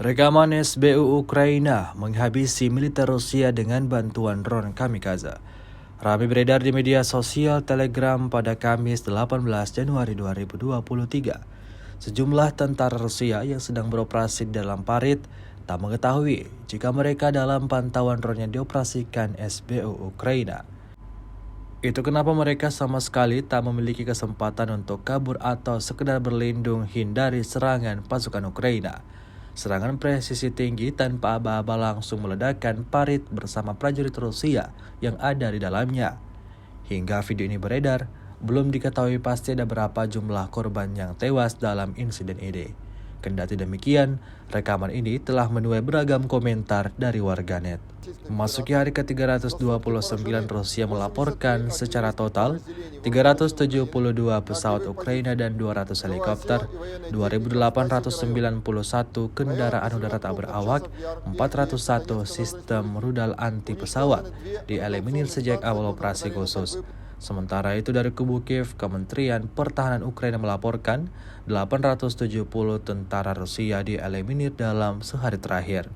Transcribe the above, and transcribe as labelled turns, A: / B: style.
A: Rekaman SBU Ukraina menghabisi militer Rusia dengan bantuan drone kamikaze. Ramai beredar di media sosial Telegram pada Kamis 18 Januari 2023. Sejumlah tentara Rusia yang sedang beroperasi di dalam parit tak mengetahui jika mereka dalam pantauan drone yang dioperasikan SBU Ukraina. Itu kenapa mereka sama sekali tak memiliki kesempatan untuk kabur atau sekedar berlindung hindari serangan pasukan Ukraina. Serangan presisi tinggi tanpa aba-aba langsung meledakkan parit bersama prajurit Rusia yang ada di dalamnya. Hingga video ini beredar, belum diketahui pasti ada berapa jumlah korban yang tewas dalam insiden ini. Kendati demikian, rekaman ini telah menuai beragam komentar dari warganet. Memasuki hari ke-329, Rusia melaporkan secara total 372 pesawat Ukraina dan 200 helikopter, 2.891 kendaraan udara tak berawak, 401 sistem rudal anti pesawat dieliminir sejak awal operasi khusus. Sementara itu dari kubu Kiev, Kementerian Pertahanan Ukraina melaporkan 870 tentara Rusia dieliminir dalam sehari terakhir.